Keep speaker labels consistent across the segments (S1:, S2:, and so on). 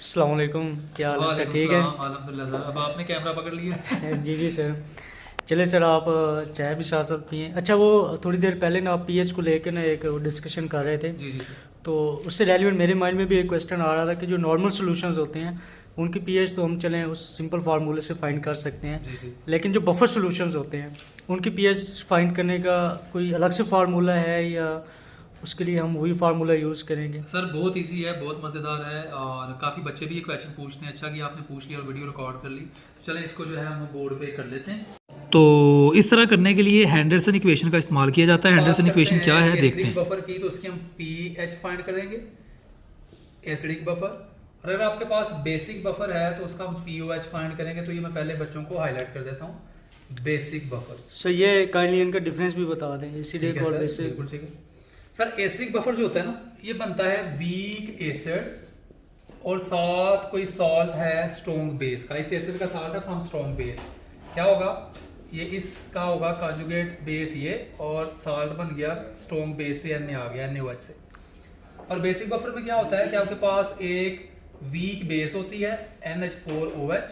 S1: अस्सलाम वालेकुम, क्या हाल है सर? ठीक है।
S2: अल्हम्दुलिल्लाह सर। अब आपने कैमरा पकड़ लिया।
S1: जी जी सर। चले सर, आप चाय भी साथ साथ पिए। अच्छा, वो थोड़ी देर पहले ना आप पीएच को लेकर ना एक डिस्कशन कर रहे थे,
S2: जी जी जी।
S1: तो उससे रेलिवेंट मेरे माइंड में भी एक क्वेश्चन आ रहा था कि जो नॉर्मल सॉल्यूशंस होते हैं उनकी पीएच तो हम चलें उस सिंपल फार्मूले से फाइंड कर सकते हैं,
S2: जी जी।
S1: लेकिन जो बफर सॉल्यूशंस होते हैं उनकी पीएच फाइंड करने का कोई अलग से फार्मूला है या उसके लिए हम वही फार्मूला यूज़ करेंगे?
S2: सर बहुत इजी है, बहुत मज़ेदार है और काफ़ी बच्चे भी ये क्वेश्चन पूछते हैं। अच्छा कि आपने पूछ लिया और वीडियो रिकॉर्ड कर ली। तो चलें इसको जो है हम बोर्ड पे कर लेते हैं। तो इस तरह करने के लिए हेंडरसन इक्वेशन का इस्तेमाल किया जाता है। हेंडरसन इक्वेशन क्या है देखते हैं। बफर की तो उसकी हम पीएच फाइंड करेंगे, एसिडिक बफर। और अगर आपके पास बेसिक बफर है तो उसका हम पीओएच फाइंड करेंगे। तो ये मैं पहले बच्चों को हाईलाइट कर देता हूँ, बेसिक बफर।
S1: सर ये काइंडली इनका डिफरेंस भी बता दें, एसिडिक और बेसिक।
S2: बिल्कुल ठीक है सर। एसिडिक बफर जो होता है ना, ये बनता है वीक एसिड और साथ कोई सॉल्ट है स्ट्रॉन्ग बेस का। इस एसिड का सॉल्ट है फ्रॉम स्ट्रॉन्ग बेस। क्या होगा ये, इसका होगा कॉन्जुगेट बेस ये, और सॉल्ट बन गया स्ट्रॉन्ग बेस से Na आ गया, NaOH से। और बेसिक बफर में क्या होता है कि आपके पास एक वीक बेस होती है NH4OH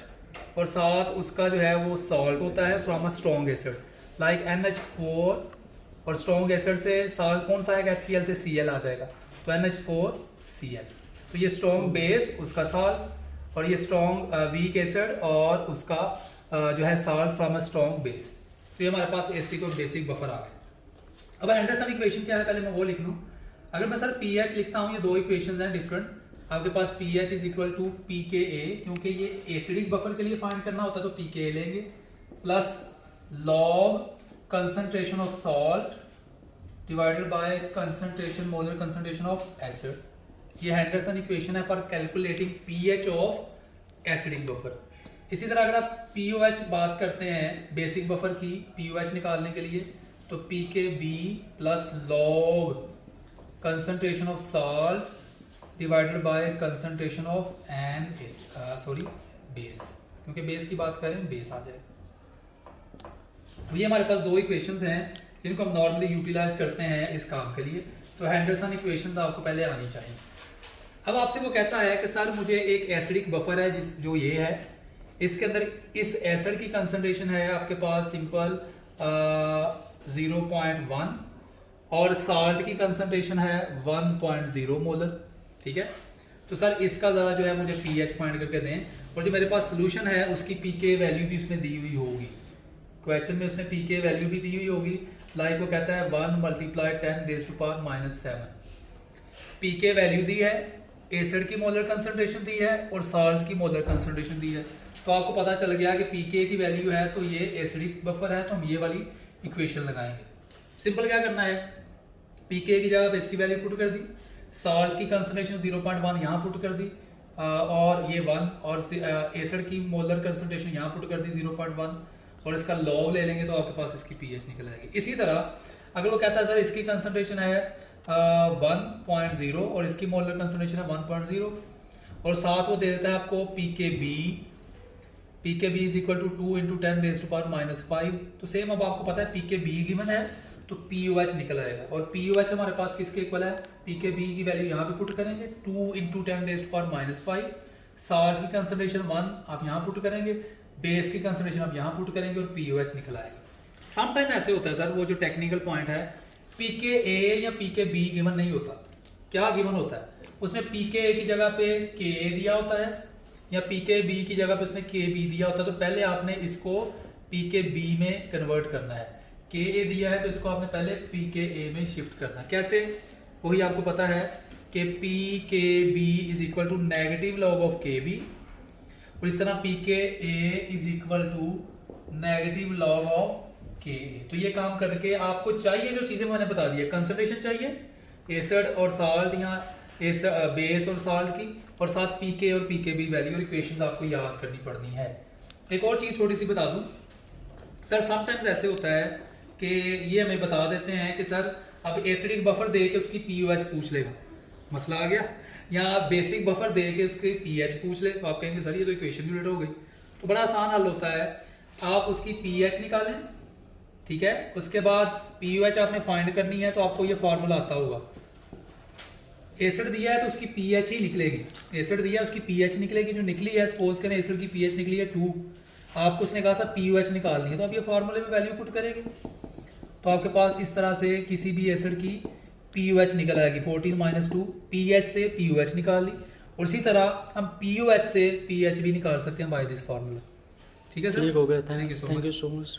S2: और साथ उसका जो है वो सॉल्ट होता है from a strong acid like NH4। और स्ट्रॉन्ग एसिड से सॉल्ट कौन सा आएगा, HCl से Cl आ जाएगा, तो NH4Cl। तो ये स्ट्रॉन्ग बेस उसका सॉल्ट और ये स्ट्रॉन्ग वीक एसिड और उसका जो है salt from a strong base. तो ये हमारे पास एसिडिक और बेसिक बफर आ गए। अब एंडरसन इक्वेशन क्या है पहले मैं वो लिख लूँ। अगर मैं सर पीएच लिखता हूँ, ये दो इक्वेशन हैं डिफरेंट। आपके पास pH is equal to pKa, क्योंकि ये एसिडिक बफर के लिए फाइंड करना होता है तो pKa लेंगे, plus log concentration of salt divided by concentration, molar concentration of acid. ये हेंडरसन इक्वेशन है for calculating pH of acidic buffer. इसी तरह अगर आप पीओएच बात करते हैं बेसिक बफर की, पीओएच निकालने के लिए तो pKb plus log concentration of salt divided by concentration of base, क्योंकि बेस की बात करें बेस आ जाएगा। ये हमारे पास दो इक्वेशंस हैं जिनको हम नॉर्मली यूटिलाइज करते हैं इस काम के लिए। तो हेंडरसन इक्वेशंस आपको पहले आनी चाहिए। अब आपसे वो कहता है कि सर मुझे एक एसिडिक बफर है जो ये है, इसके अंदर इस एसिड की कंसंट्रेशन है आपके पास सिंपल 0.1 और सॉल्ट की कंसंट्रेशन है 1.0 मोलर। ठीक है, तो सर इसका ज़रा जो है मुझे पीएच फाइंड करके दें, और जो मेरे पास सोल्यूशन है उसकी पीके वैल्यू भी उसमें दी हुई होगी। क्वेश्चन में उसने पीके वैल्यू भी दी हुई होगी। लाइक वो कहता है 1 × 10⁻⁻⁷ पीके वैल्यू दी है, एसिड की मोलर कंसंट्रेशन दी है और सॉल्ट की मोलर कंसंट्रेशन दी है। तो आपको पता चल गया कि पीके की वैल्यू है तो ये एसिडिक बफर है, तो हम ये वाली इक्वेशन लगाएंगे। सिंपल क्या करना है, पीके की जगह पे इसकी वैल्यू पुट कर दी, सॉल्ट की कंसंट्रेशन 0.1 यहाँ पुट कर दी, और ये 1, और एसिड की मोलर कंसंट्रेशन यहाँ पुट कर दी 0.1, और इसका लॉग ले लेंगे तो आपके पास इसकी पीएच निकल आएगी। इसी तरह अगर वो कहता है सर इसकी कंसंट्रेशन है 1.0 और इसकी मोलर कंसंट्रेशन है 1.0, और साथ वो दे देता है आपको pKb इज इक्वल टू 2 × 10⁻⁵। तो सेम अब आपको पता है pKb गिवन है तो pOH निकल आएगा, और pOH हमारे पास किसके इक्वल है, pKb की वैल्यू यहाँ पे पुट करेंगे 2 × 10⁻⁵, सॉल्ट की कंसंट्रेशन 1 आप यहाँ पुट करेंगे, बेस की कंसंट्रेशन आप यहाँ पुट करेंगे और pOH निकल आएगा। सम टाइम ऐसे होता है सर, वो जो टेक्निकल पॉइंट है pKa या pKb गिवन नहीं होता। क्या गिवन होता है, उसने pKa की जगह पे Ka दिया होता है या pKb की जगह पे उसने Kb दिया होता है। तो पहले आपने इसको pKb में कन्वर्ट करना है। Ka दिया है तो इसको आपने पहले pKa में शिफ्ट करना है। कैसे, वही आपको पता है कि pKb is equal to negative log of Kb, और इस तरह pKa is equal to negative log of Ka। तो ये काम करके आपको चाहिए जो चीजें मैंने बता दी है, कंसंट्रेशन चाहिए एसिड और सॉल्ट या बेस और सॉल्ट की, और साथ pK और pKb वैल्यू और इक्वेशंस आपको याद करनी पड़नी है। एक और चीज छोटी सी बता दूं सर, समटाइम्स ऐसे होता है कि ये हमें बता देते हैं कि सर अब एसिडिक बफर दे के उसकी पीओएच पूछ लेगा, मसला आ गया, या बेसिक बफर दे के उसके पीएच पूछ ले, तो आप कहेंगे सर ये तो इक्वेशन भी उलट हो गई। तो बड़ा आसान हल होता है, आप उसकी पीएच निकालें, ठीक है, उसके बाद पीओएच आपने फाइंड करनी है, तो आपको ये फार्मूला आता होगा एसिड दिया है तो उसकी पीएच ही निकलेगी। एसिड दिया है उसकी पीएच निकलेगी, जो निकली है सपोज करें एसिड की पीएच निकली है 2, आपको उसने कहा था पीओएच निकालनी है, तो आप ये फार्मूले में वैल्यू पुट करेंगे तो आपके पास इस तरह से किसी भी एसिड की पीओएच निकल आएगी। 14 - 2 पीएच से पीओएच निकाल ली, और इसी तरह हम पीओएच से पीएच भी निकाल सकते हैं बाय दिस फार्मूला। ठीक है सर,
S1: ठीक हो गया।
S2: Thank you
S1: thank you
S2: so
S1: so much.